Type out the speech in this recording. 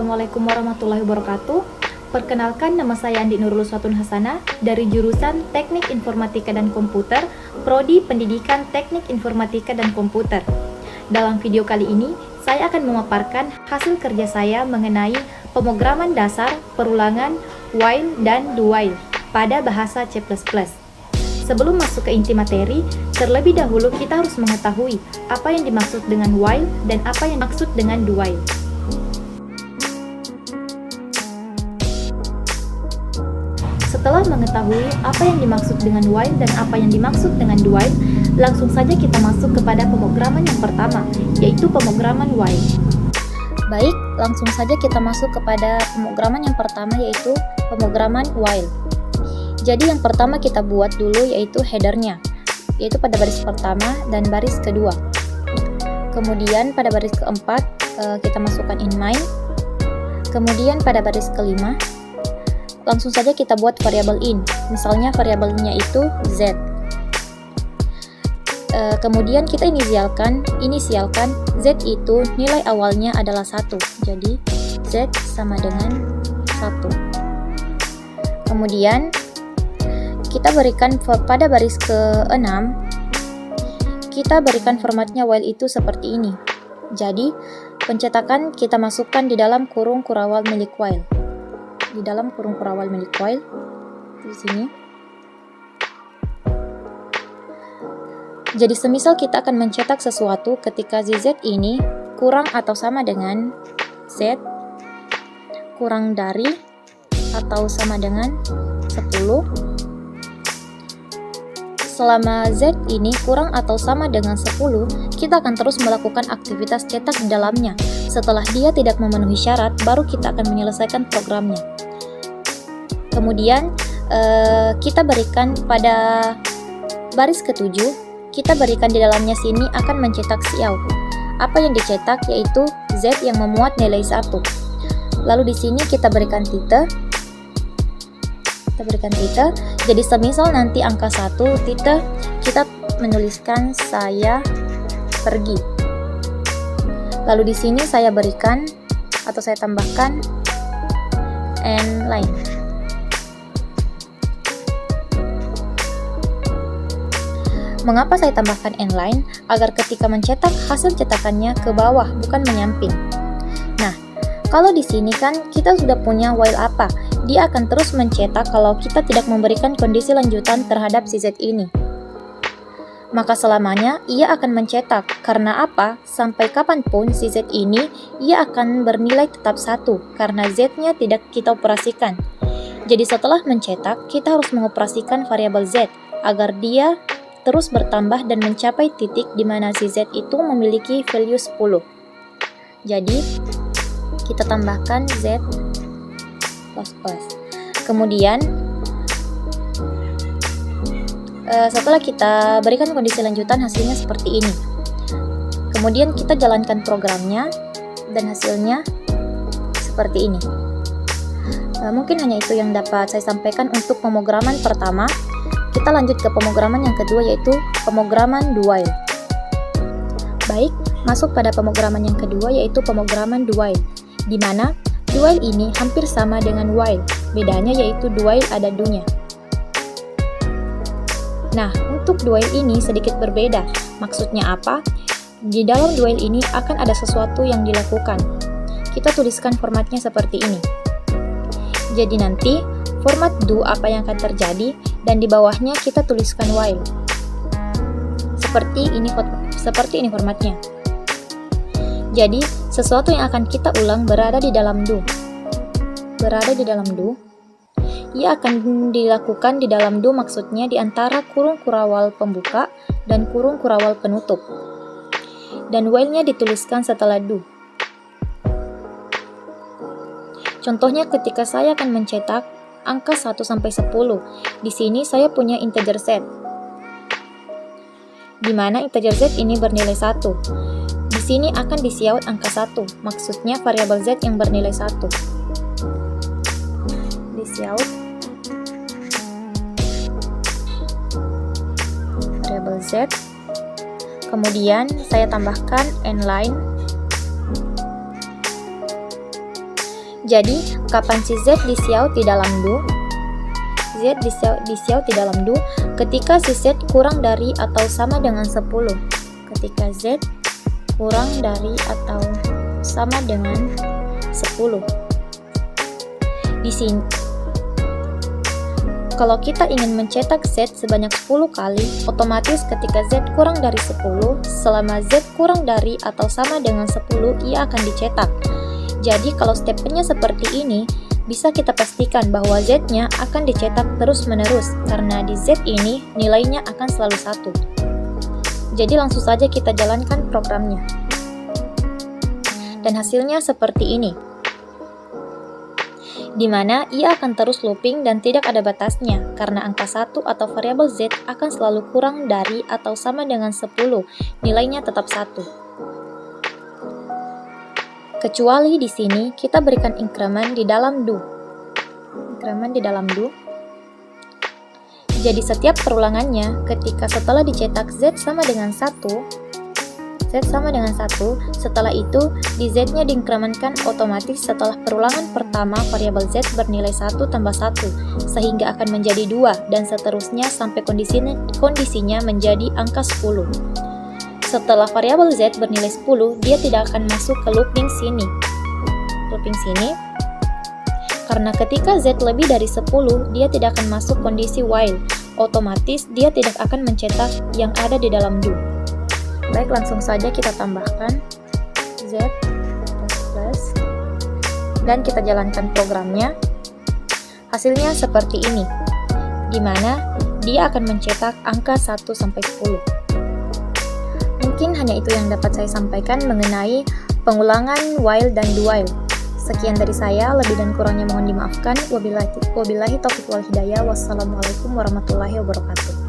Assalamualaikum warahmatullahi wabarakatuh. Perkenalkan, nama saya Andi Nurul Uswatun Hasanah dari jurusan Teknik Informatika dan Komputer, Prodi Pendidikan Teknik Informatika dan Komputer. Dalam video kali ini, saya akan memaparkan hasil kerja saya mengenai pemrograman dasar, perulangan, while, dan do while pada bahasa C++. Sebelum masuk ke inti materi, terlebih dahulu kita harus mengetahui apa yang dimaksud dengan while dan apa yang dimaksud dengan do while. Setelah mengetahui apa yang dimaksud dengan while dan apa yang dimaksud dengan do while, langsung saja kita masuk kepada pemrograman yang pertama, yaitu pemrograman while. Baik, langsung saja kita masuk kepada pemrograman yang pertama, yaitu pemrograman while. Jadi yang pertama kita buat dulu yaitu headernya, yaitu pada baris pertama dan baris kedua. Kemudian pada baris keempat kita masukkan in main. Kemudian pada baris kelima langsung saja kita buat variabel in, misalnya variabelnya itu z. Kemudian kita inisialkan z itu nilai awalnya adalah 1, jadi z sama dengan 1. Kemudian kita berikan pada baris ke-6, kita berikan formatnya while itu seperti ini. Jadi pencetakan kita masukkan di dalam kurung kurawal milik while. Di dalam kurung kurawal milik while di sini. Jadi semisal kita akan mencetak sesuatu ketika z ini kurang atau sama dengan z kurang dari atau sama dengan 10. Selama z ini kurang atau sama dengan 10, kita akan terus melakukan aktivitas cetak di dalamnya. Setelah dia tidak memenuhi syarat, baru kita akan menyelesaikan programnya. Kemudian kita berikan pada baris ke-7, kita berikan di dalamnya sini akan mencetak cout. Apa yang dicetak yaitu z yang memuat nilai 1. Lalu di sini kita berikan titik. Jadi semisal nanti angka 1 titik, kita menuliskan saya pergi. Lalu di sini saya berikan atau saya tambahkan end line. Mengapa saya tambahkan end line? Agar ketika mencetak, hasil cetakannya ke bawah, bukan menyamping. Nah, kalau di sini kan kita sudah punya while apa? Dia akan terus mencetak kalau kita tidak memberikan kondisi lanjutan terhadap si z ini. Maka selamanya ia akan mencetak. Karena apa? Sampai kapanpun si z ini, ia akan bernilai tetap 1, karena z-nya tidak kita operasikan. Jadi setelah mencetak, kita harus mengoperasikan variabel z, agar dia terus bertambah dan mencapai titik di mana si z itu memiliki value 10. Jadi, kita tambahkan z plus. Kemudian, setelah kita berikan kondisi lanjutan, hasilnya seperti ini. Kemudian kita jalankan programnya, dan hasilnya seperti ini. Mungkin hanya itu yang dapat saya sampaikan untuk pemrograman pertama. Kita lanjut ke pemrograman yang kedua, yaitu pemrograman do while. Baik, masuk pada pemrograman yang kedua, yaitu pemrograman do while, di mana do while ini hampir sama dengan while. Bedanya yaitu do while ada do-nya. Nah, untuk do while ini sedikit berbeda. Maksudnya apa? Di dalam do while ini akan ada sesuatu yang dilakukan. Kita tuliskan formatnya seperti ini. Jadi nanti format do apa yang akan terjadi, dan di bawahnya kita tuliskan while. Seperti ini formatnya. Jadi, sesuatu yang akan kita ulang berada di dalam do. Ia akan dilakukan di dalam do, maksudnya di antara kurung kurawal pembuka dan kurung kurawal penutup. Dan while-nya dituliskan setelah do. Contohnya ketika saya akan mencetak angka 1 sampai 10. Di sini saya punya integer z, di mana integer z ini bernilai 1. Di sini akan di-cout angka 1, maksudnya variabel z yang bernilai 1. Di-cout variabel z. Kemudian saya tambahkan end line. Jadi, kapan si Z di Xiao di dalam do? Z di Xiao di dalam do ketika si Z kurang dari atau sama dengan 10. Ketika Z kurang dari atau sama dengan 10. Di sini, kalau kita ingin mencetak Z sebanyak 10 kali, otomatis ketika Z kurang dari 10, selama Z kurang dari atau sama dengan 10, ia akan dicetak. Jadi kalau stepnya seperti ini, bisa kita pastikan bahwa Z-nya akan dicetak terus-menerus, karena di Z ini nilainya akan selalu 1. Jadi langsung saja kita jalankan programnya. Dan hasilnya seperti ini, di mana ia akan terus looping dan tidak ada batasnya, karena angka 1 atau variabel Z akan selalu kurang dari atau sama dengan 10, nilainya tetap 1. Kecuali di sini kita berikan increment di dalam do. Jadi setiap perulangannya, ketika setelah dicetak Z sama dengan 1, setelah itu di Z-nya diinkrementkan otomatis setelah perulangan pertama variabel Z bernilai 1 tambah 1, sehingga akan menjadi 2, dan seterusnya sampai kondisinya menjadi angka 10. Setelah variabel Z bernilai 10, dia tidak akan masuk ke looping sini. Karena ketika Z lebih dari 10, dia tidak akan masuk kondisi while, otomatis dia tidak akan mencetak yang ada di dalam do. Baik, langsung saja kita tambahkan Z plus, dan kita jalankan programnya. Hasilnya seperti ini, di mana dia akan mencetak angka 1 sampai 10. Mungkin hanya itu yang dapat saya sampaikan mengenai pengulangan while dan do while. Sekian dari saya, lebih dan kurangnya mohon dimaafkan. Wabillahi taufiq wal hidayah. Wassalamualaikum warahmatullahi wabarakatuh.